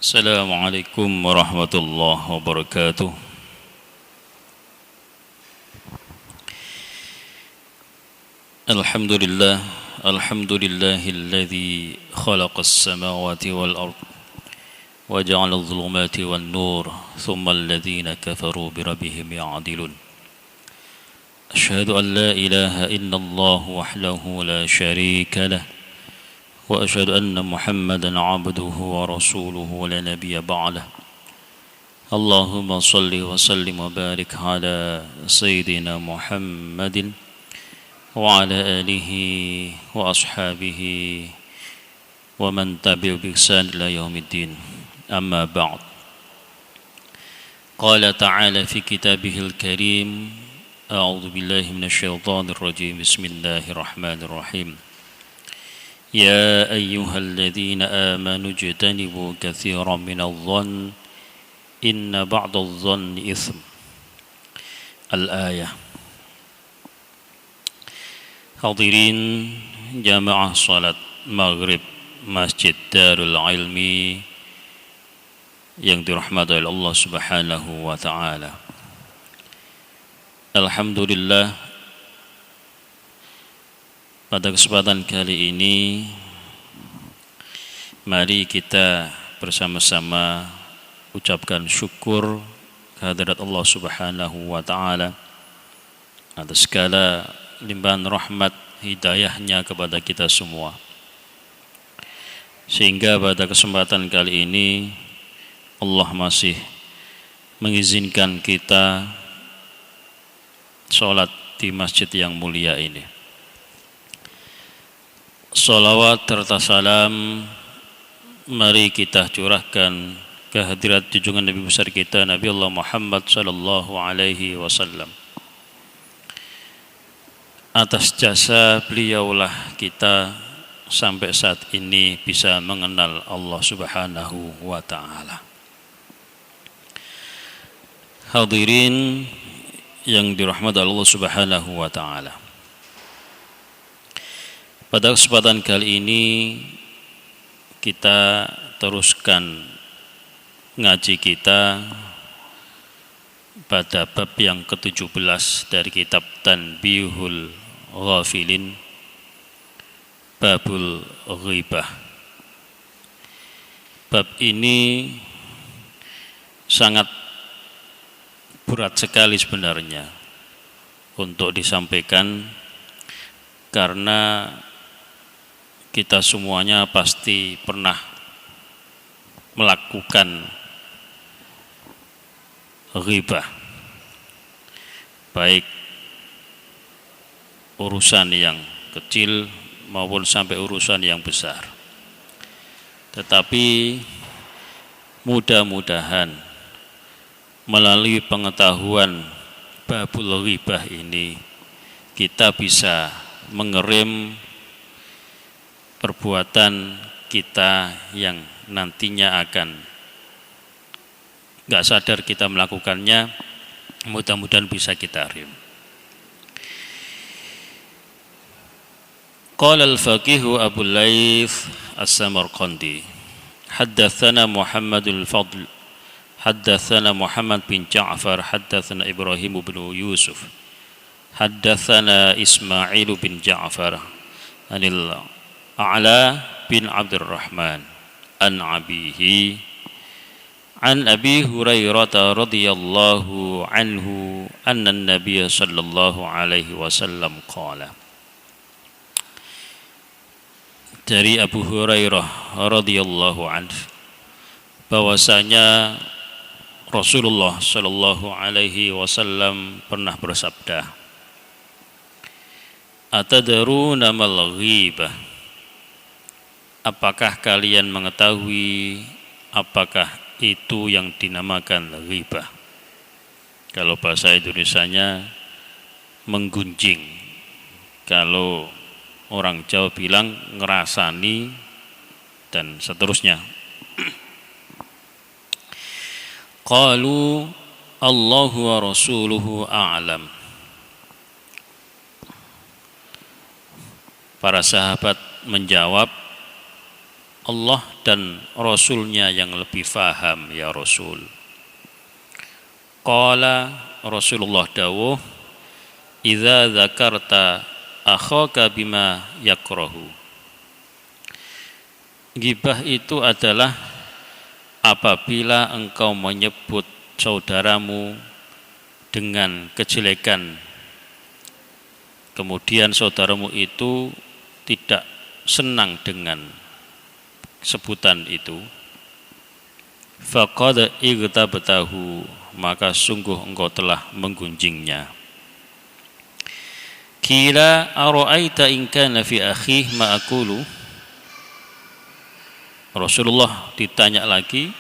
Assalamualaikum warahmatullahi wabarakatuh. Alhamdulillah, alhamdulillahilladzi khalaqas samawati wal ard wa ja'ala adh-dhulumati wan nur thumma alladhina kafaru bi rabbihim ya'dilun. Asyhadu an la ilaha illallah wahdahu la syarika lah wa asyhadu anna Muhammadan 'abduhu wa rasuluhu la nabiyya ba'dah. Allahumma shalli wa sallim wa barik ala sayyidina Muhammadin wa ala alihi wa ashabihi wa man tabi'u bi ihsan ila yaumiddin. Amma ba'd. Qala ta'ala fi kitabihil karim, a'udzu billahi minasy syaithanir rajim. Bismillahirrahmanirrahim. يا أيها الذين آمنوا اجتنبوا كثيرا من الظن إن بعض الظن إثم. Al-ayah. Hadirin jamaah salat maghrib Masjid Darul Ilmi yang dirahmati oleh Allah Subhanahu wa taala. Alhamdulillah, pada kesempatan kali ini mari kita bersama-sama ucapkan syukur kehadirat Allah Subhanahu wa taala atas segala limpahan rahmat hidayahnya kepada kita semua, sehingga pada kesempatan kali ini Allah masih mengizinkan kita sholat di masjid yang mulia ini. Salawat serta salam mari kita curahkan kehadirat junjungan Nabi besar kita Nabi Allah Muhammad sallallahu alaihi wasallam. Atas jasa beliaulah kita sampai saat ini bisa mengenal Allah Subhanahu wa taala. Hadirin yang dirahmati Allah Subhanahu wa taala. Pada kesempatan kali ini kita teruskan ngaji kita pada bab yang ke-17 dari kitab Tanbihul Ghafilin, Babul Ghibah. Bab ini sangat berat sekali sebenarnya untuk disampaikan, karena kita semuanya pasti pernah melakukan ghibah, baik urusan yang kecil maupun sampai urusan yang besar. Tetapi mudah-mudahan melalui pengetahuan babul ghibah ini kita bisa mengerem perbuatan kita yang nantinya akan gak sadar kita melakukannya, mudah-mudahan bisa kita rem. Qala al-faqihu Abu Laits As-Samarqandi, haddatsana Muhammadul Fadl, haddatsana Muhammad bin Ja'far, haddatsana Ibrahim bin Yusuf, haddatsana Ismail bin Ja'far anil A'la bin Abdurrahman an abihi an Abi Hurairah radhiyallahu anhu anna an-nabiy sallallahu alaihi wasallam qala. Dari Abu Hurairah radhiyallahu anhu bahwasanya Rasulullah sallallahu alaihi wasallam pernah bersabda, atadruna mal ghibah? Apakah kalian mengetahui apakah itu yang dinamakan ghibah? Kalau bahasa Indonesianya menggunjing. Kalau orang Jawa bilang ngerasani dan seterusnya. Qalu Allahu wa rasuluhu a'lam. Para sahabat menjawab, Allah dan Rasulnya yang lebih faham ya Rasul. Qala Rasulullah dawuh, idza dzakarta akhaka bima yakrahu. Ghibah itu adalah apabila engkau menyebut saudaramu dengan kejelekan, kemudian saudaramu itu tidak senang dengan sebutan itu, faqad igtabtahu, maka sungguh engkau telah menggunjingnya. Qila ara'aita in kana fi akhihi ma aqulu. Rasulullah ditanya lagi,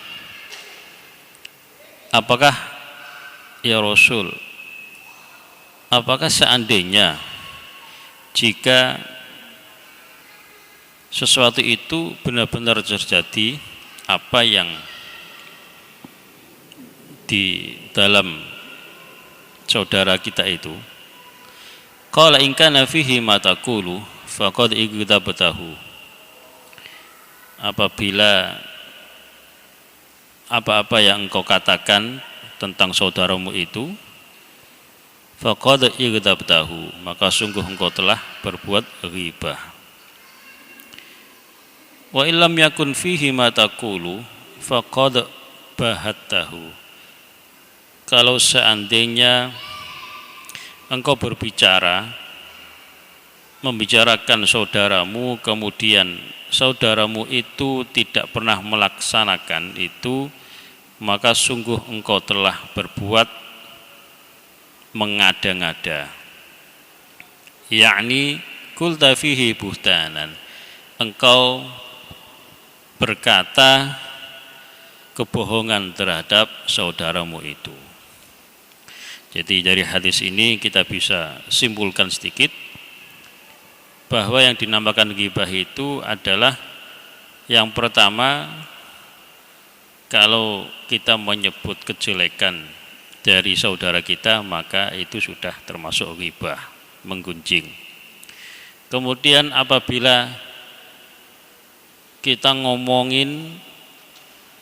apakah ya Rasul, apakah seandainya jika sesuatu itu benar-benar terjadi, apa yang di dalam saudara kita itu, qala in kana fihi ma taqulu faqad igtabtahu, apabila apa-apa yang engkau katakan tentang saudaramu itu, faqad igtabtahu, maka sungguh engkau telah berbuat ghibah. Wa illam yakun fihi ma taqulu faqad bahattahu, kalau seandainya engkau membicarakan saudaramu, kemudian saudaramu itu tidak pernah melaksanakan itu, maka sungguh engkau telah berbuat mengada-ngada. Yakni qulta fihi buhtanan, engkau berkata kebohongan terhadap saudaramu itu. Jadi dari hadis ini kita bisa simpulkan sedikit bahwa yang dinamakan ghibah itu adalah, yang pertama, kalau kita menyebut kejelekan dari saudara kita, maka itu sudah termasuk ghibah, menggunjing. Kemudian apabila kita ngomongin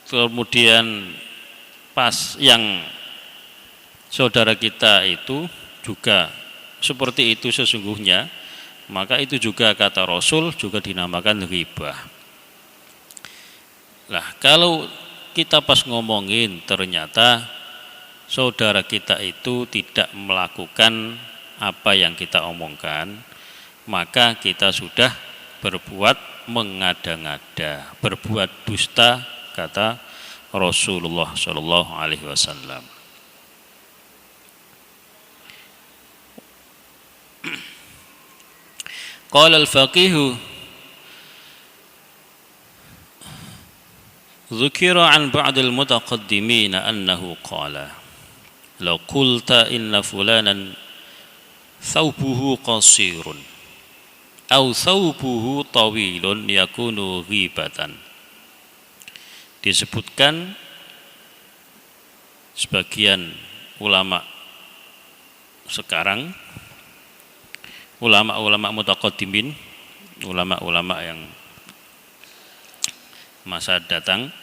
kemudian pas yang saudara kita itu juga seperti itu sesungguhnya, maka itu juga kata Rasul juga dinamakan ghibah. Lah, kalau kita pas ngomongin ternyata saudara kita itu tidak melakukan apa yang kita omongkan, maka kita sudah berbuat mengada-ngada, berbuat dusta, kata Rasulullah Shallallahu Alaihi Wasallam. Qala al-faqih dzukira an ba'd al-mutaqaddimin annahu qala law qulta inna fulanan thawbuhu qasirun aw thawbuhu tawilun yakunu ghibatan. Disebutkan sebagian ulama sekarang, ulama-ulama mutaqaddimin, ulama-ulama yang masa datang,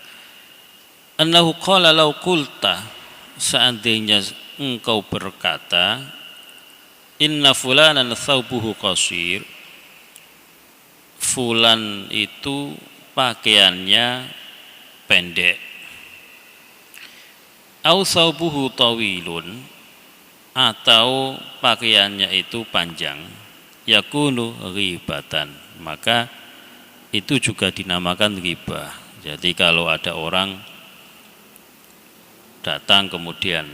annahu qala law qulta, seandainya engkau berkata, inna fulanan thawbuhu qasir, fulan itu pakaiannya pendek, au thawbuhu tawilun, atau pakaiannya itu panjang, yakunu ghibatan, maka itu juga dinamakan ghibah. Jadi kalau ada orang datang kemudian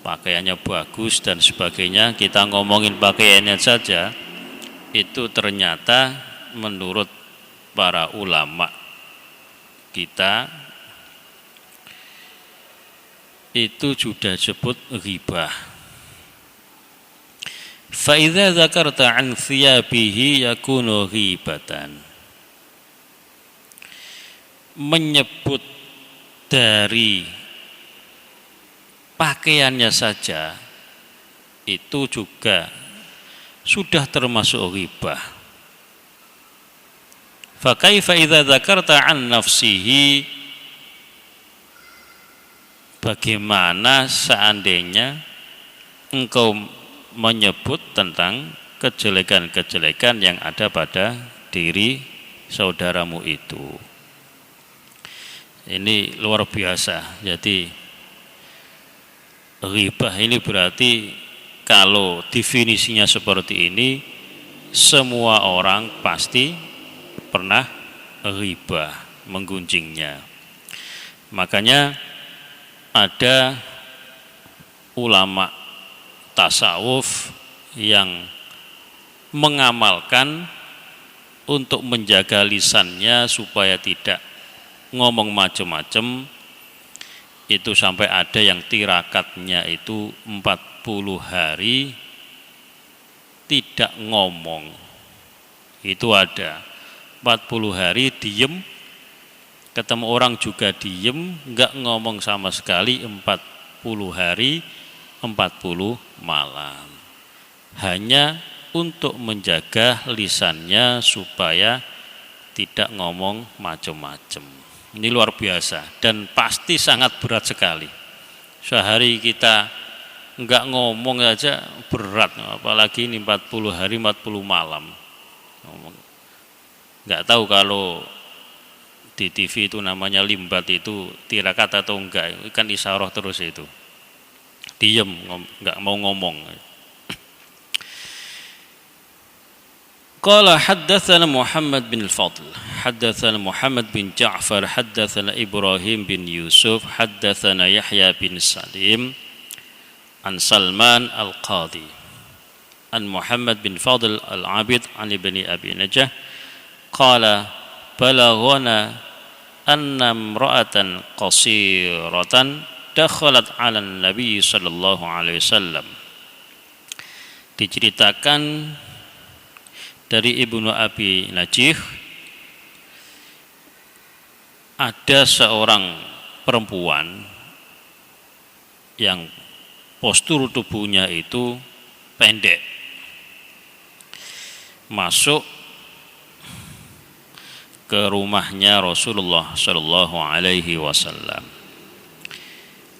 pakaiannya bagus dan sebagainya, kita ngomongin pakaiannya saja, itu ternyata menurut para ulama kita itu sudah disebut ghibah. Fa idza dzakarta an thiyabihi yakunu ghibatan. Menyebut dari pakaiannya saja itu juga sudah termasuk ghibah. Fa kaifa idza dzakarta an nafsihi, bagaimana seandainya engkau menyebut tentang kejelekan-kejelekan yang ada pada diri saudaramu itu. Ini luar biasa. Jadi ghibah ini berarti kalau definisinya seperti ini, semua orang pasti pernah ghibah, menggunjingnya. Makanya ada ulama tasawuf yang mengamalkan untuk menjaga lisannya supaya tidak ngomong macam-macam, itu sampai ada yang tirakatnya itu 40 hari tidak ngomong. Itu ada 40 hari diem, ketemu orang juga diem, enggak ngomong sama sekali 40 hari 40 malam. Hanya untuk menjaga lisannya supaya tidak ngomong macam-macam. Ini luar biasa dan pasti sangat berat sekali. Sehari kita enggak ngomong saja berat, apalagi ini 40 hari 40 malam. Enggak tahu kalau di TV itu namanya limbat itu tirakat atau enggak, kan isyarah terus itu. Diem, enggak mau ngomong. Qala haddatsana Muhammad bin al-Fadl, haddatsana Muhammad bin Ja'far, haddatsana Ibrahim bin Yusuf, haddatsana Yahya bin Salim an Salman al-Qadhi an Muhammad bin Fadl al-Abid an ibni Abi Najah qala balaghana anna imra'atan qasiratan dakhalat 'ala an-nabi sallallahu alaihi wasallam. Diceritakan dari Ibnu Abi Najih, ada seorang perempuan yang postur tubuhnya itu pendek, masuk ke rumahnya Rasulullah sallallahu alaihi wasallam.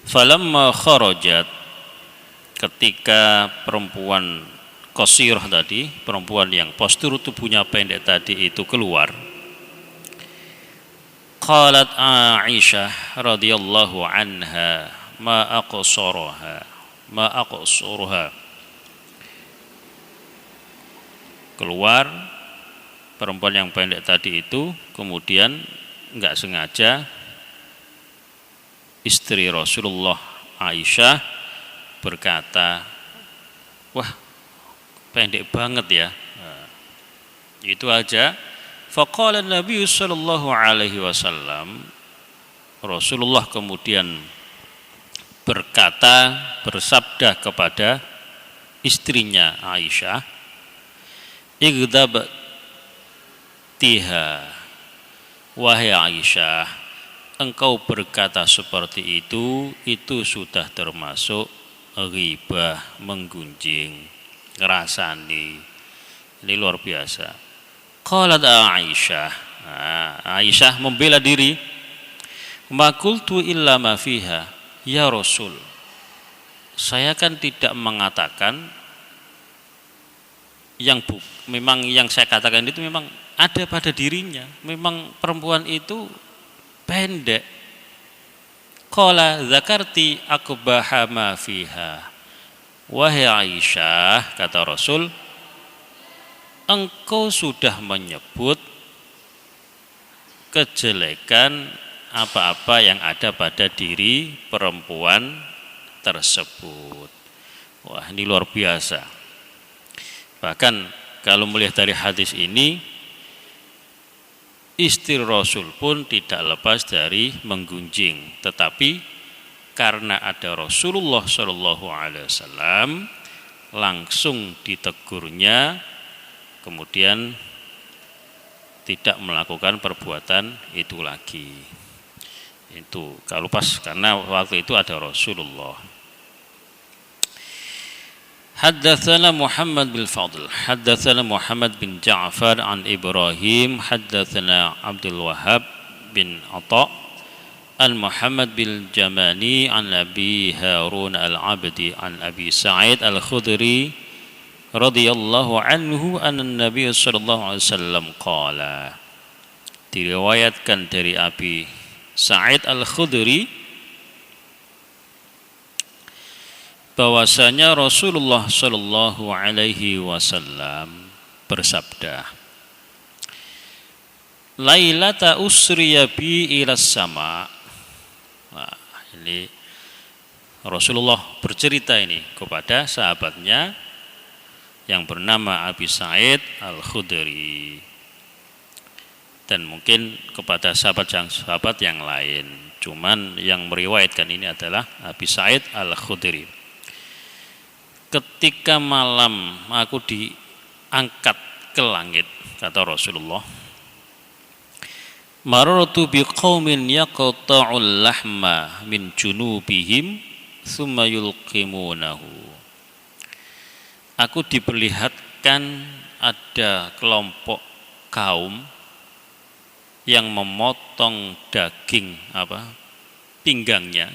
Falamma kharajat, ketika perempuan qasirah tadi, perempuan yang postur tubuhnya pendek tadi itu keluar, qalat Aisyah radhiyallahu anha ma aqsaraha keluar perempuan yang pendek tadi itu, kemudian enggak sengaja istri Rasulullah Aisyah berkata, wah pendek banget ya. Nah, itu aja. Faqala Nabi sallallahu alaihi wasallam, Rasulullah kemudian berkata, bersabda kepada istrinya Aisyah, igdab tiha, wahai Aisyah, engkau berkata seperti itu sudah termasuk ghibah, menggunjing, ngerasani. Ini luar biasa. Qalat Aisyah, Aisyah membela diri, ma qultu illa ma fiha ya Rasul, saya kan tidak mengatakan memang yang saya katakan itu memang ada pada dirinya, memang perempuan itu pendek. Qala zakarti akbaha ma fiha, wahai Aisyah, kata Rasul, engkau sudah menyebut kejelekan apa-apa yang ada pada diri perempuan tersebut. Wah, ini luar biasa. Bahkan kalau melihat dari hadis ini, istri Rasul pun tidak lepas dari menggunjing, tetapi karena ada Rasulullah Shallallahu Alaihi Wasallam, langsung ditegurnya, kemudian tidak melakukan perbuatan itu lagi. Itu kalau pas karena waktu itu ada Rasulullah. Haddatsana Muhammad bin Fadl, haddatsana Muhammad bin Ja'far an Ibrahim, haddatsana Abdul Wahhab bin Atha an Muhammad bin Jamani an Abi Harun al-Abdi an Abi Sa'id al-Khudri radhiyallahu anhu anna Nabi sallallahu alaihi wasallam qala. Diriwayatkan dari Abi Sa'id al-Khudri bahwasanya Rasulullah sallallahu alaihi wasallam bersabda, Lailata usriya bi ilas sama. Nah, ini Rasulullah bercerita ini kepada sahabatnya yang bernama Abi Sa'id al-Khudri dan mungkin kepada sahabat yang lain. Cuman yang meriwayatkan ini adalah Abi Sa'id al-Khudri. Ketika malam aku diangkat ke langit, kata Rasulullah, marartu biqaumin yaqta'ul lahma min junubihim thumma yulqimunahu. Aku diperlihatkan ada kelompok kaum yang memotong daging pinggangnya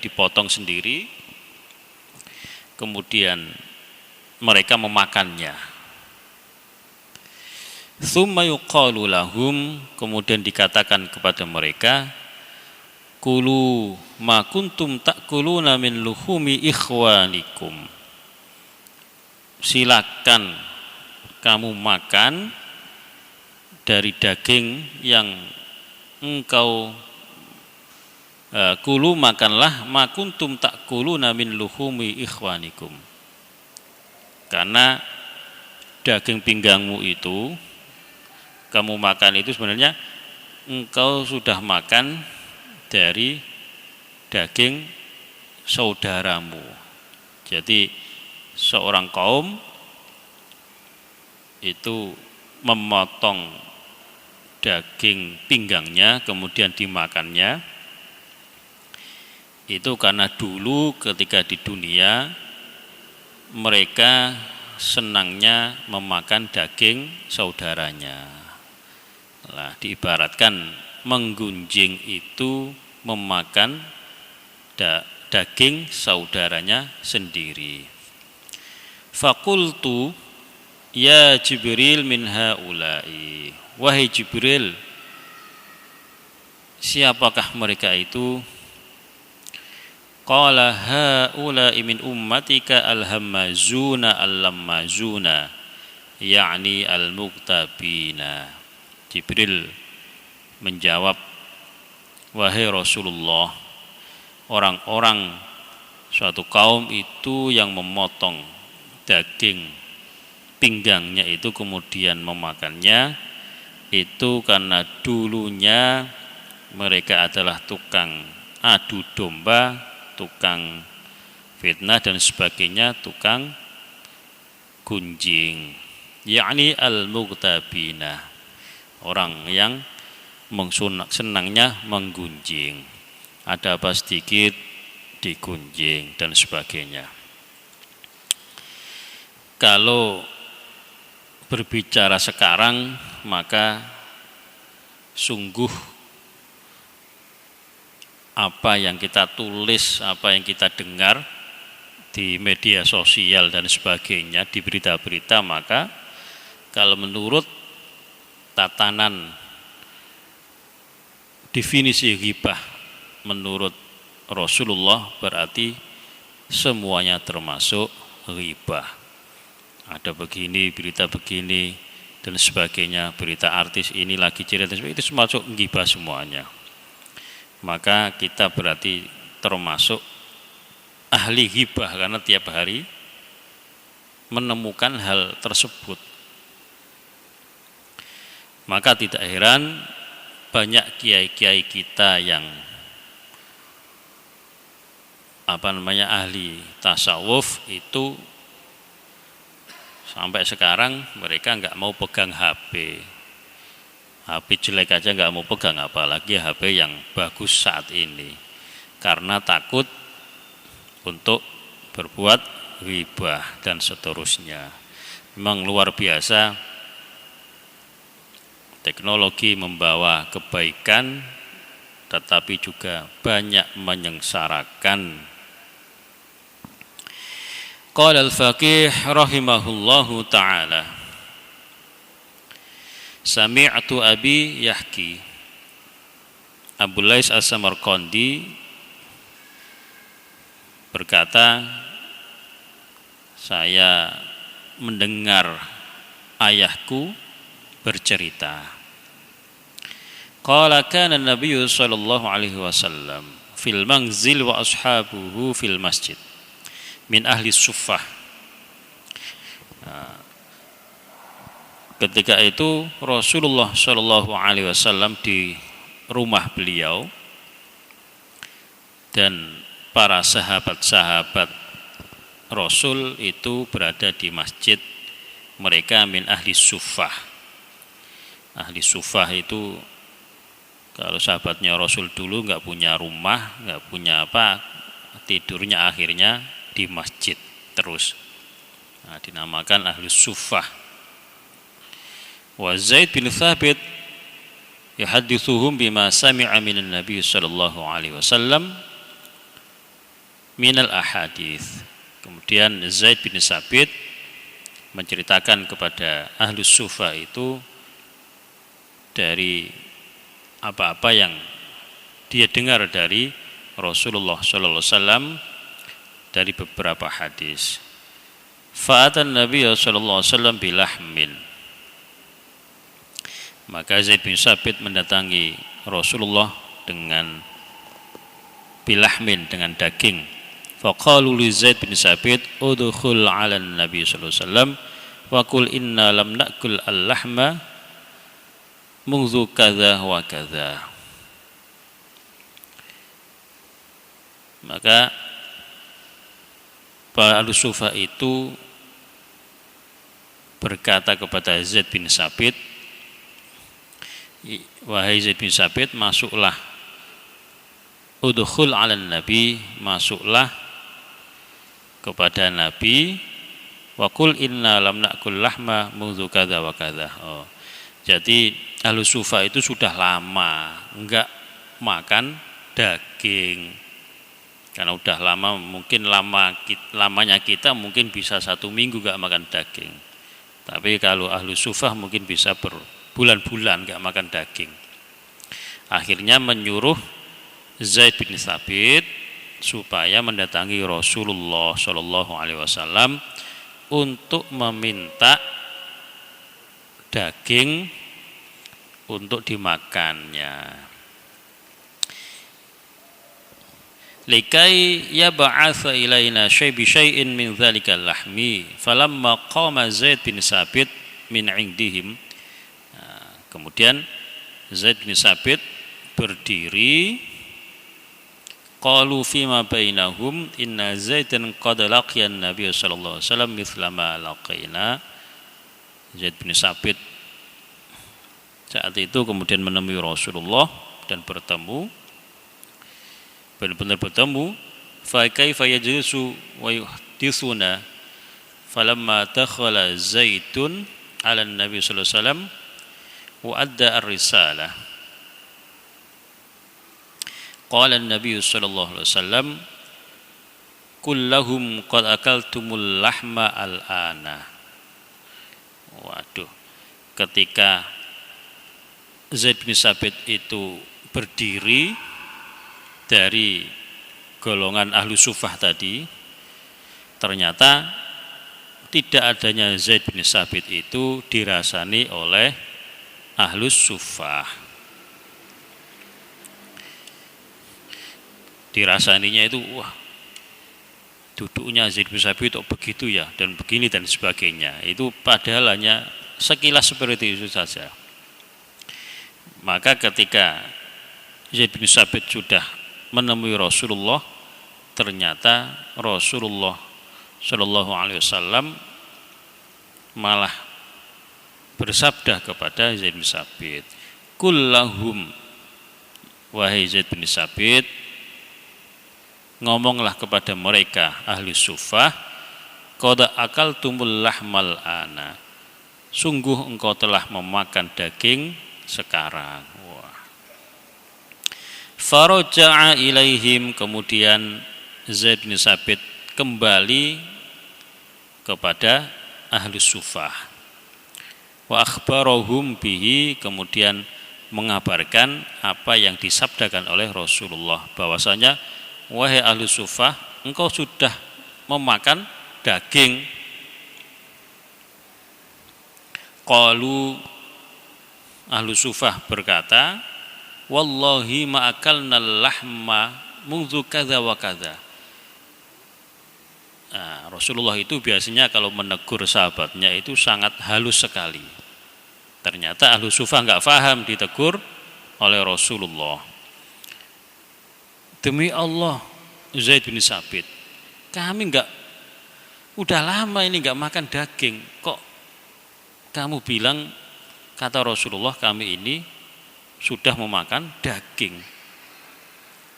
dipotong sendiri, kemudian mereka memakannya. Tsumma yuqalu lahum, kemudian dikatakan kepada mereka, kulu ma kuntum ta'kuluna min luhumi ikhwanikum. Silakan kamu makan dari daging yang engkau kulu, makanlah ma kuntum ta'kuluna min luhumi ikhwanikum. Karena daging pinggangmu itu kamu makan itu sebenarnya engkau sudah makan dari daging saudaramu. Jadi seorang kaum itu memotong daging pinggangnya kemudian dimakannya, itu karena dulu ketika di dunia mereka senangnya memakan daging saudaranya. Nah, diibaratkan menggunjing itu memakan daging saudaranya sendiri. Fakultu ya Jibril min haula'i. Wahai Jibril, siapakah mereka itu? Qala haula'i min ummatika al-hammazuna al-lammazuna, yakni al-muqtabina. Jibril menjawab, wahai Rasulullah, orang-orang suatu kaum itu yang memotong daging pinggangnya itu kemudian memakannya, itu karena dulunya mereka adalah tukang adu domba, tukang fitnah dan sebagainya, tukang gunjing, yakni al-muqtabina, orang yang senangnya menggunjing, ada apa sedikit digunjing dan sebagainya. Kalau berbicara sekarang, maka sungguh apa yang kita tulis, apa yang kita dengar di media sosial dan sebagainya, di berita-berita, maka kalau menurut tatanan definisi ghibah menurut Rasulullah berarti semuanya termasuk ghibah. Ada begini, berita begini dan sebagainya, berita artis ini lagi cerita, itu termasuk ghibah semuanya. Maka kita berarti termasuk ahli ghibah karena tiap hari menemukan hal tersebut. Maka tidak heran banyak kiai-kiai kita yang ahli tasawuf itu sampai sekarang mereka nggak mau pegang HP. HP jelek aja nggak mau pegang, apalagi HP yang bagus saat ini, karena takut untuk berbuat ghibah dan seterusnya. Memang luar biasa, teknologi membawa kebaikan tetapi juga banyak menyengsarakan. Qala al-faqih rahimahullahu ta'ala, sami'tu abi yahki, Abu Lais As-Samarqandi berkata, saya mendengar ayahku bercerita. Qala kana an-nabiy sallallahu alaihi wasallam fil manzil wa ashabuhu fil masjid min ahli suffah. Ketika itu Rasulullah sallallahu alaihi wasallam di rumah beliau dan para sahabat-sahabat Rasul itu berada di masjid, mereka min ahli suffah. Ahli suffah itu kalau sahabatnya Rasul dulu nggak punya rumah, nggak punya apa, tidurnya akhirnya di masjid terus. Dinamakan ahli suffah. Wa Zaid bin Thabit yuhaddithuhum bima sami'a minan Nabi sallallahu alaihi wasallam minal ahadits. Kemudian Zaid bin Thabit menceritakan kepada ahli suffah itu dari apa-apa yang dia dengar dari Rasulullah sallallahu alaihi wasallam dari beberapa hadis. Fa'atan Nabi sallallahu alaihi wasallam bilahmin. Maka Zaid bin Thabit mendatangi Rasulullah dengan bilahmin, dengan daging. Faqalu li Zaid bin Thabit udkhul 'ala Nabi sallallahu alaihi wasallam wa qul inna lam na'kul al-lahma munzu kadza wa kadza. Maka para ahli suffah itu berkata kepada Zaid bin Thabit, wahai Zaid bin Thabit, masuklah, udkhul 'ala Nabi, masuklah kepada Nabi, wa qul inna lam na'kul lahma munzu kadza wa kadza. Jadi ahli suffah itu sudah lama enggak makan daging. Karena udah lama, mungkin lamanya kita mungkin bisa 1 minggu enggak makan daging. Tapi kalau ahli suffah mungkin bisa berbulan-bulan enggak makan daging. Akhirnya menyuruh Zaid bin Thabit supaya mendatangi Rasulullah sallallahu alaihi wasallam untuk meminta daging untuk dimakannya. Likai yab'atsa ilaina syai'in min dzalikal lahmi falamma qama Zaid bin Thabit min indihim. Kemudian Zaid bin Thabit berdiri, qalu fima bainahum inna Zaidan qad laqiya an-nabiy sallallahu alaihi wasallam mithla ma laqina. Zaid bin Thabit saat itu kemudian menemui Rasulullah dan bertemu, benar-benar bertemu. Fa kaifa yajlisu wa yuhdithuna falamma dakhala Zaidun 'ala an-nabi sallallahu alaihi wasallam wa adda ar-risalah qala an-nabi sallallahu alaihi wasallam kullahum qad akaltumul lahma al-ana. Waduh, ketika Zaid bin Thabit itu berdiri dari golongan ahlu suffah tadi, ternyata tidak adanya Zaid bin Thabit itu dirasani oleh ahlus suffah. Dirasaninya itu, wah, duduknya Zaid bin Thabit kok begitu ya, dan begini dan sebagainya. Itu padahal hanya sekilas seperti itu saja. Maka ketika Zaid bin Thabit sudah menemui Rasulullah, ternyata Rasulullah Shallallahu Alaihi Wasallam malah bersabda kepada Zaid bin Thabit, kullahum, wahai Zaid bin Thabit, ngomonglah kepada mereka ahli suffah, qad akaltumul lahmal ana. Sungguh engkau telah memakan daging sekarang. Wah. Faraja'a ilaihim, kemudian Zaid bin Sabit kembali kepada Ahlus Sufah. Wa akhbarahum bihi, kemudian mengabarkan apa yang disabdakan oleh Rasulullah, bahwasanya wahai Ahlus Sufah, engkau sudah memakan daging. Qalu, Ahlu Sufah berkata, wallahi ma akalna lahma mundu kadza wa kadza. Nah, Rasulullah itu biasanya kalau menegur sahabatnya itu sangat halus sekali. Ternyata Ahlu Sufah enggak paham ditegur oleh Rasulullah. Demi Allah, Zaid bin Sabit, kami udah lama ini enggak makan daging. Kok kamu bilang, kata Rasulullah, kami ini sudah memakan daging.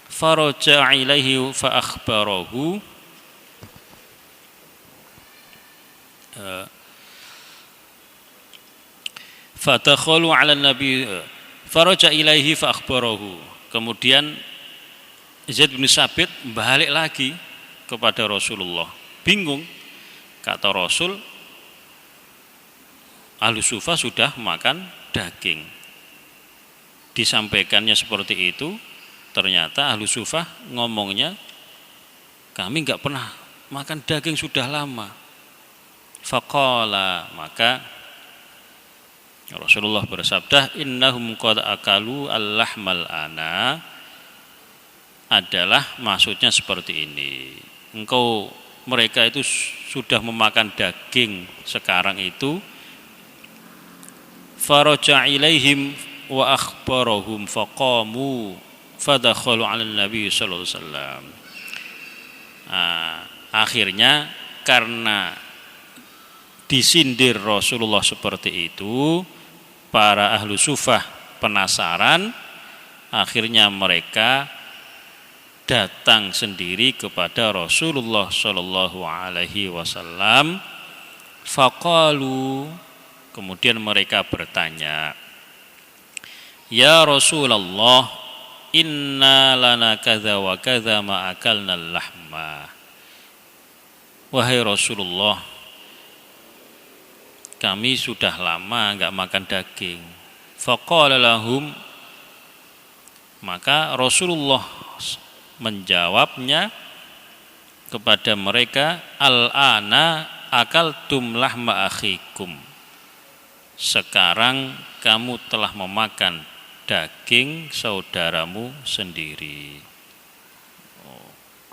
Faraja ilaihi fa akhbarahu, fadakhalu ala nabi, faraja ilaihi fa akhbarahu. Kemudian Zaid bin Sabit balik lagi kepada Rasulullah. Bingung, kata Rasul, Ahlus Sufah sudah makan daging. Disampaikannya seperti itu, ternyata Ahlus Sufah ngomongnya, kami enggak pernah makan daging sudah lama. Faqala, maka Rasulullah bersabda, innahum qad akalu al-lahmal ana, adalah maksudnya seperti ini. Mereka itu sudah memakan daging sekarang itu. Faraja ilaihim wa akhbarahum faqamu fadakhalu 'ala nabi sallallahu alaihi wasallam. Akhirnya karena disindir Rasulullah seperti itu, para Ahlu Sufah penasaran, akhirnya mereka datang sendiri kepada Rasulullah sallallahu alaihi wasallam. Faqalu, kemudian mereka bertanya, ya Rasulullah, inna lana kadza wa kadza ma akalna lahma. Wahai Rasulullah, kami sudah lama enggak makan daging. Faqala lahum, maka Rasulullah menjawabnya kepada mereka, al-ana akaltum lahma akhikum. Sekarang kamu telah memakan daging saudaramu sendiri.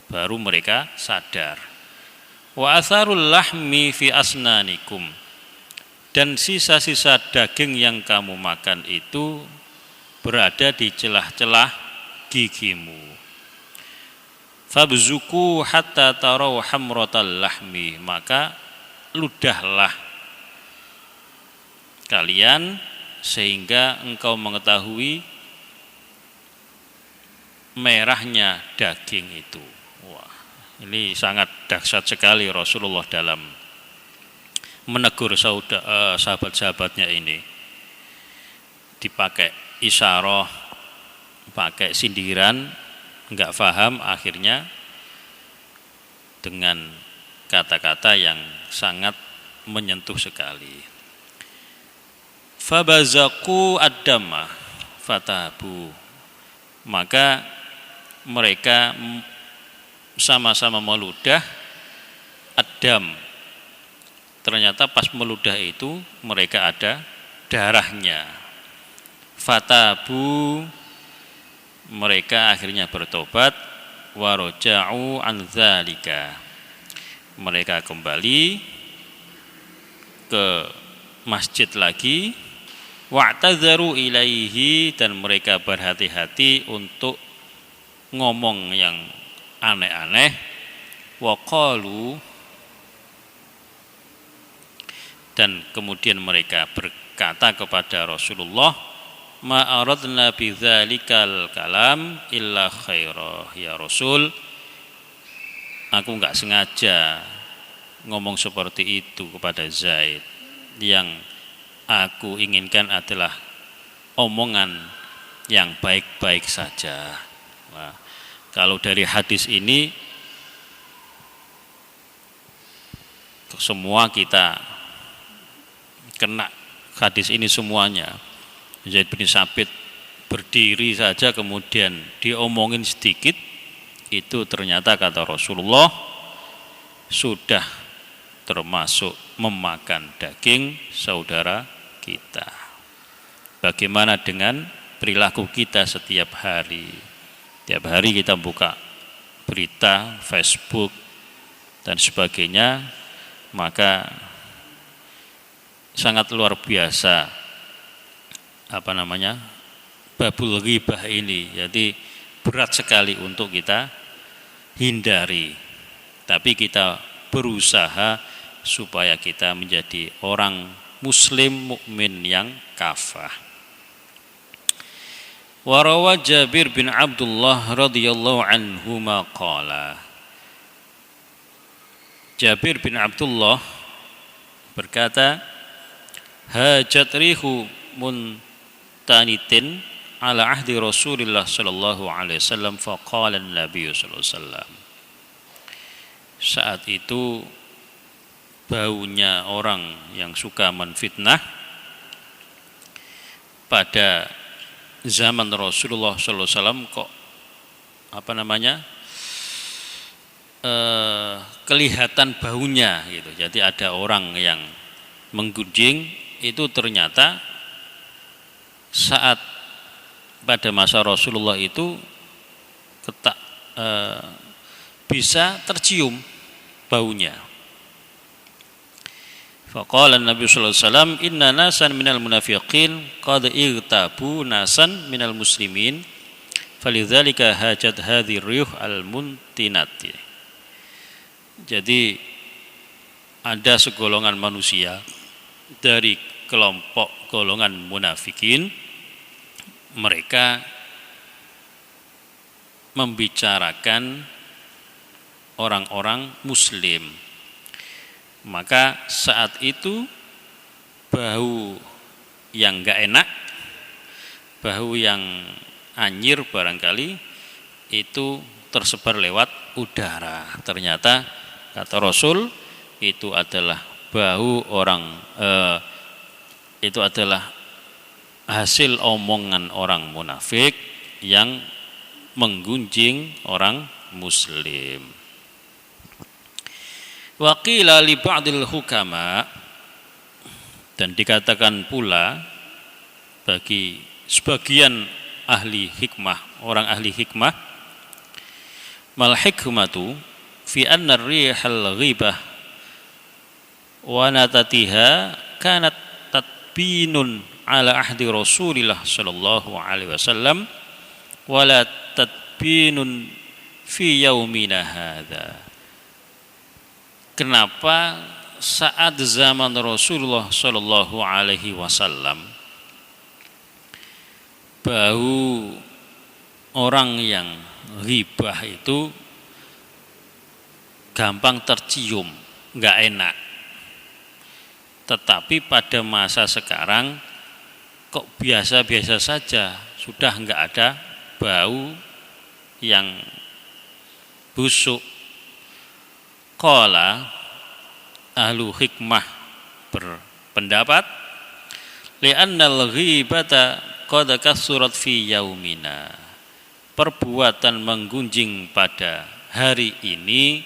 Baru mereka sadar. Wa atharul lahmi fi asnanikum, dan sisa-sisa daging yang kamu makan itu berada di celah-celah gigimu. Fabzuku hatta tarau hamratal lahmi, maka ludahlah kalian sehingga engkau mengetahui merahnya daging itu. Wah, ini sangat dahsyat sekali Rasulullah dalam menegur sahabat-sahabatnya ini. Dipakai isyarah, pakai sindiran, enggak paham, akhirnya dengan kata-kata yang sangat menyentuh sekali. Fabazaku ad-damma fatabu, maka mereka sama-sama meludah ad-dam. Ternyata pas meludah itu mereka ada darahnya. Fatabu, mereka akhirnya bertobat. Waroja'u an dzalika, mereka kembali ke masjid lagi. Wa'tadzaru ilaihi, dan mereka berhati-hati untuk ngomong yang aneh-aneh. Waqalu, dan kemudian mereka berkata kepada Rasulullah, ma aradna bidzalikal kalam illa khairah. Ya Rasul, aku enggak sengaja ngomong seperti itu kepada Zaid. Yang aku inginkan adalah omongan yang baik-baik saja. Nah, kalau dari hadis ini semua kita kena hadis ini semuanya. Zaid bin Tsabit berdiri saja kemudian diomongin sedikit, itu ternyata kata Rasulullah sudah termasuk memakan daging saudara kita. Bagaimana dengan perilaku kita setiap hari? Tiap hari kita buka berita, Facebook dan sebagainya, maka sangat luar biasa babul ghibah ini. Jadi berat sekali untuk kita hindari. Tapi kita berusaha supaya kita menjadi orang muslim mukmin yang kafah. Warawa Jabir bin Abdullah radhiyallahu anhuma qala. Jabir bin Abdullah berkata, hajat rihu muntanitin ala ahdi Rasulillah sallallahu alaihi wasallam faqala an-nabiy sallallahu alaihi wasallam. Saat itu baunya orang yang suka menfitnah pada zaman Rasulullah sallallahu alaihi wasallam kok kelihatan baunya gitu. Jadi ada orang yang menggunjing, itu ternyata saat pada masa Rasulullah itu bisa tercium baunya. Faqala Nabi sallallahu alaihi wasallam, inna nasan minal munafiqin qad igtabu nasan minal muslimin falidzalika hajat hadhir riyuh al muntinati. Jadi ada segolongan manusia dari kelompok golongan munafikin, mereka membicarakan orang-orang muslim. Maka saat itu bau yang enggak enak, bau yang anyir barangkali itu tersebar lewat udara. Ternyata kata Rasul itu adalah bau itu adalah hasil omongan orang munafik yang menggunjing orang muslim. Wa qila li ba'dil hukama, dan dikatakan pula bagi sebagian ahli hikmah, orang ahli hikmah, mal hikmatu fi anna rihal ghibah wa natatiha kanat tatbinun ala ahdi Rasulillah sallallahu alaihi wasallam wa la tatbinun fi yaumina hadza. Kenapa saat zaman Rasulullah sallallahu alaihi wasallam bau orang yang ghibah itu gampang tercium, enggak enak. Tetapi pada masa sekarang kok biasa-biasa saja, sudah enggak ada bau yang busuk. Qala ahlu hikmah berpendapat li'annal ghibata qad kasurat fi yaumina. Perbuatan menggunjing pada hari ini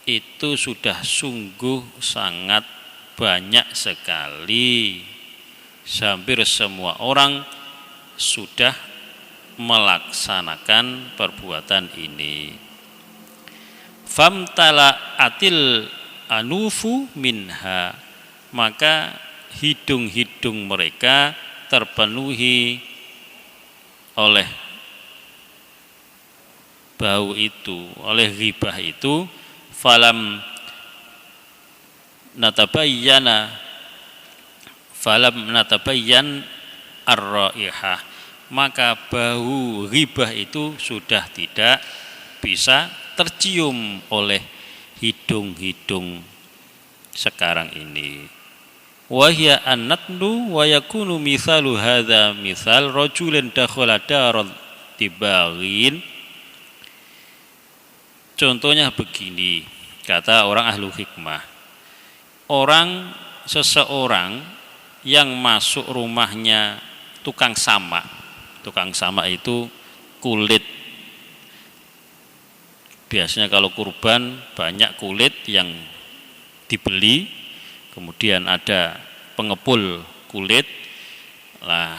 itu sudah sungguh sangat banyak sekali. Hampir semua orang sudah melaksanakan perbuatan ini. Famtala atil anufu minha, maka hidung-hidung mereka terpenuhi oleh bau itu, oleh ghibah itu. Falam natabayyan ar-raihah, maka bau ghibah itu sudah tidak bisa tercium oleh hidung-hidung sekarang ini. Wahya an-natlu wa yakunu mithalu hadza mithal rajulin dakhala daral tibaghin. Contohnya begini, kata orang ahlu hikmah. Seseorang yang masuk rumahnya tukang samak. Tukang samak itu kulit. Biasanya kalau kurban banyak kulit yang dibeli, kemudian ada pengepul kulit. Lah,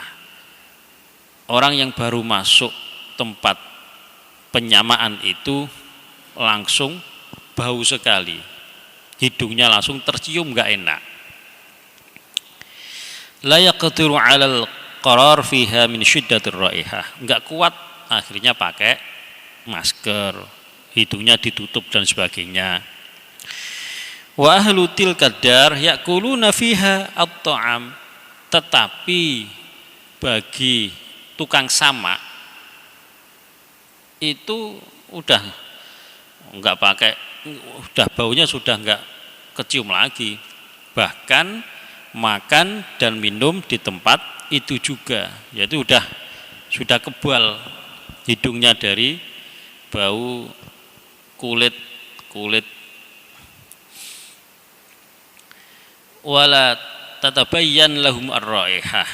orang yang baru masuk tempat penyamaan itu langsung bau sekali, hidungnya langsung tercium nggak enak. La yaqdiru 'alal qarar fiha min syiddatir raihah, nggak kuat, akhirnya pakai masker, hidungnya ditutup dan sebagainya. Wa ahlu tilkad dar yakuluna fiha at-ta'am, tetapi bagi tukang samak itu udah enggak pakai, udah baunya sudah enggak kecium lagi. Bahkan makan dan minum di tempat itu juga, yaitu sudah kebal hidungnya dari bau kulit. Wala tatabayyan lahum ar-raihah,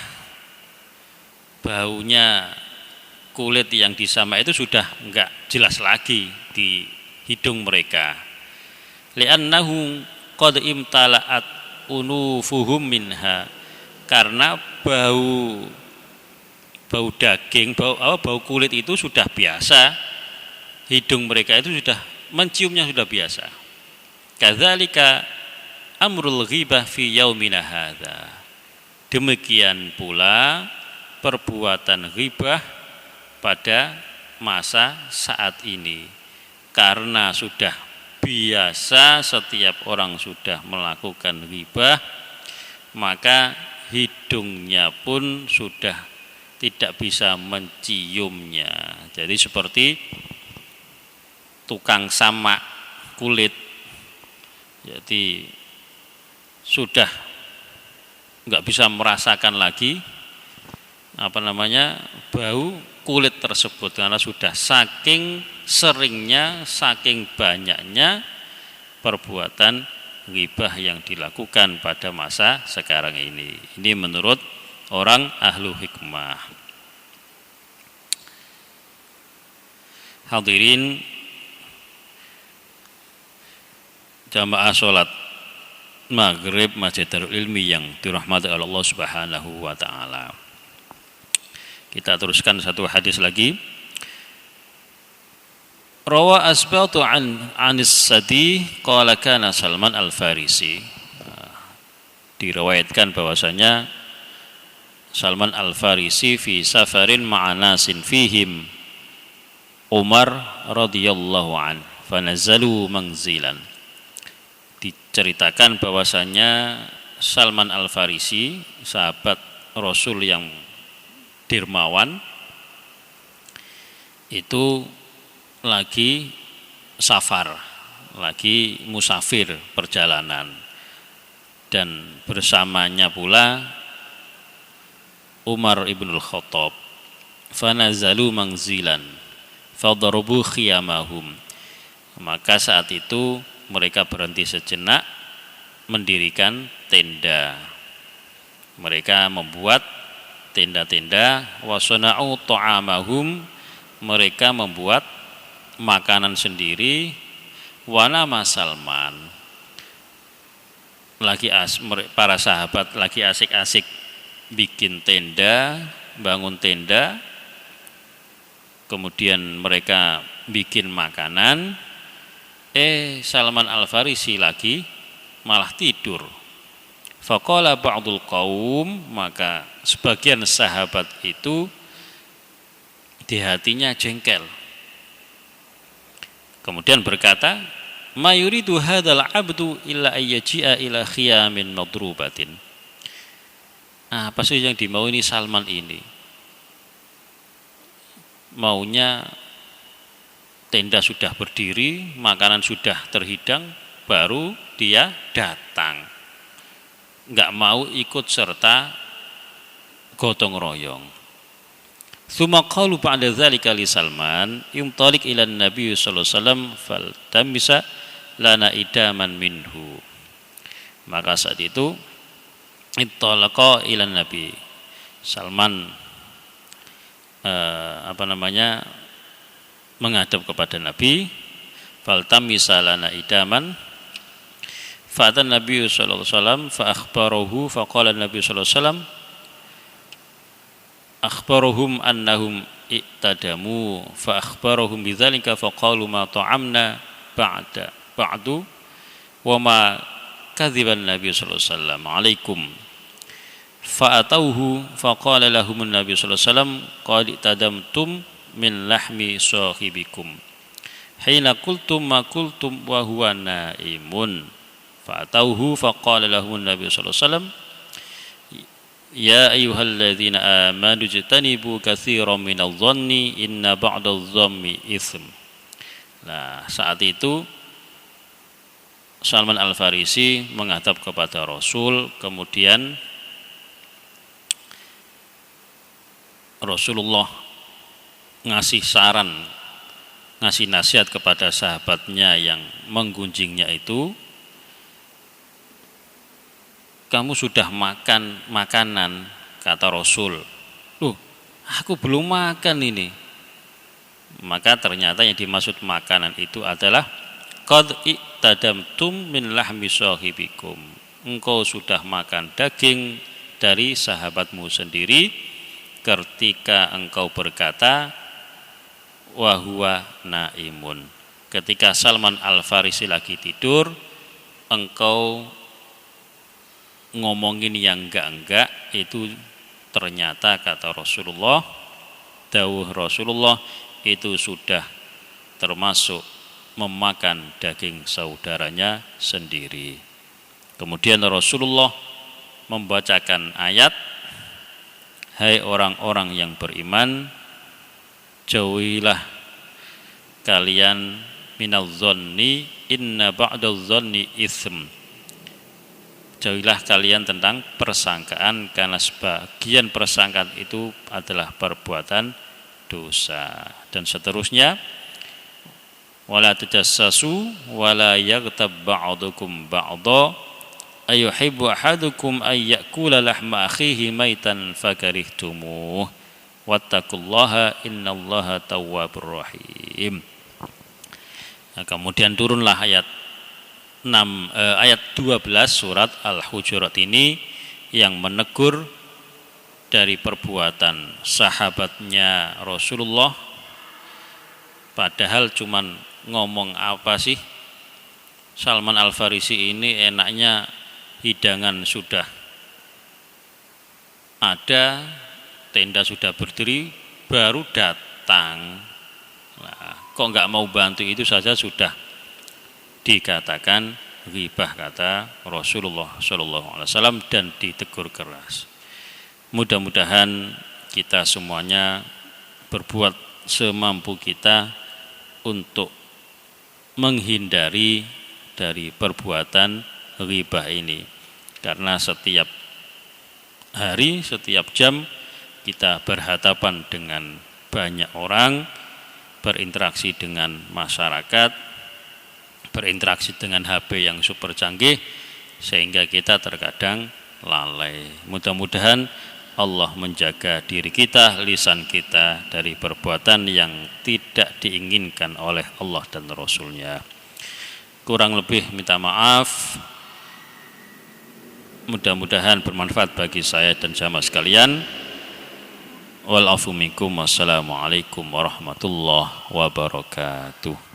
baunya kulit yang disamak itu sudah enggak jelas lagi di hidung mereka. Li'annahu qad imtala'at unufuhum minha, karena bau daging, bau kulit itu sudah biasa, hidung mereka itu sudah menciumnya sudah biasa. Kadzalika amrul ghibah fi yaumina hadza, demikian pula perbuatan ghibah pada masa saat ini, karena sudah biasa setiap orang sudah melakukan ghibah, maka hidungnya pun sudah tidak bisa menciumnya. Jadi seperti tukang samak kulit, jadi sudah nggak bisa merasakan lagi bau kulit tersebut, karena sudah saking seringnya, saking banyaknya perbuatan ghibah yang dilakukan pada masa sekarang ini. Ini menurut orang ahlu hikmah. Hadirin jamaah sholat maghrib Masjid Darul Ilmi yang dirahmati oleh Allah Subhanahu wa taala. Kita teruskan satu hadis lagi. Rawa asbatu anis Sadi qala kana Salman Al-Farisi. Diriwayatkan bahwasanya Salman Al-Farisi fi safarin ma'anasin fihim Umar radhiyallahu an fanazzalu manzilan. Diceritakan bahwasanya Salman Al-Farisi, sahabat Rasul yang dermawan, itu lagi safar, lagi musafir perjalanan, dan bersamanya pula Umar ibnul Khattab. Fanazalu manzilan fadarabu khiyamahum, maka saat itu mereka berhenti sejenak mendirikan tenda. Mereka membuat tenda-tenda, wasana'u ta'amahum, mereka membuat makanan sendiri, wa nama Salman, para sahabat lagi asik-asik bikin tenda, bangun tenda, kemudian mereka bikin makanan, Salman Al-Farisi lagi malah tidur. Faqala ba'dul qaum, maka sebagian sahabat itu di hatinya jengkel. Kemudian berkata, ma yuridu hadzal 'abdu illa ayyaji'a ila khiyamin madrubatin. Apa sih yang dimau ini Salman ini? Maunya tenda sudah berdiri, makanan sudah terhidang, baru dia datang. Enggak mau ikut serta gotong royong. Tsumma qalu ba'da dzalika li Salman intaliq ila Nabi sallallahu alaihi wasallam faltamisa lana idaman minhu. Maka saat itu intalaqa ila Nabi Salman menghadap kepada Nabi, faltamisa lana idaman. Fa'atan Nabi sallallahu alaihi wasallam fa akhbarahu fa qala Nabi sallallahu alaihi wasallam akhbarahum annahum iktadamu fa akhbarahum bidzalika fa qalu ma ta'amna ba'du wa ma kadziban Nabi sallallahu alaihi wasallam alaikum fa atauhu fa qala lahum Nabi sallallahu alaihi wasallam qad iktadamtum min lahmi sahibikum hina qultum ma qultum wa huwa naimun fa atauhu fa qala lahum Nabi sallallahu alaihi wasallam ya ayyuhalladzina amanu jtanibu katsiran minadh-dhanni inna ba'dadh-dhanni itsm. Nah, saat itu Salman Al-Farisi menghadap kepada Rasul, kemudian Rasulullah ngasih saran, ngasih nasihat kepada sahabatnya yang menggunjingnya itu, kamu sudah makan makanan, kata Rasul. Loh, aku belum makan ini. Maka ternyata yang dimaksud makanan itu adalah qad iktadamtum min lahmi sahibikum. Engkau sudah makan daging dari sahabatmu sendiri ketika engkau berkata wa huwa naimun. Ketika Salman Al-Farisi lagi tidur, engkau ngomongin yang enggak itu ternyata kata Rasulullah, dawuh Rasulullah itu sudah termasuk memakan daging saudaranya sendiri. Kemudian Rasulullah membacakan ayat, hai orang-orang yang beriman, jauhilah kalian minadh-dhanni inna ba'dadh-dhanni itsm. Jauhilah kalian tentang persangkaan karena sebagian persangkaan itu adalah perbuatan dosa. Dan seterusnya, wala tajassasu wala yaghtab ba'dukum ba'dha ayuhibbu ahadukum ay ya'kula lahma akhihi maitan fakarihtumuh wattaqullaha innallaha tawwabur rahim. Nah, kemudian turunlah ayat 12 surat Al-Hujurat ini yang menegur dari perbuatan sahabatnya Rasulullah, padahal cuman ngomong apa sih, Salman Al-Farisi ini enaknya hidangan sudah ada, tenda sudah berdiri, baru datang. Nah, kok nggak mau bantu itu saja sudah dikatakan ghibah, kata Rasulullah SAW, dan ditegur keras. Mudah-mudahan kita semuanya berbuat semampu kita untuk menghindari dari perbuatan ghibah ini, karena setiap hari, setiap jam kita berhadapan dengan banyak orang, berinteraksi dengan masyarakat, berinteraksi dengan HP yang super canggih, sehingga kita terkadang lalai. Mudah-mudahan Allah menjaga diri kita, lisan kita dari perbuatan yang tidak diinginkan oleh Allah dan Rasulnya. Kurang lebih minta maaf. Mudah-mudahan bermanfaat bagi saya dan jamaah sekalian. Wal afu minkum. Wassalamualaikum warahmatullahi wabarakatuh.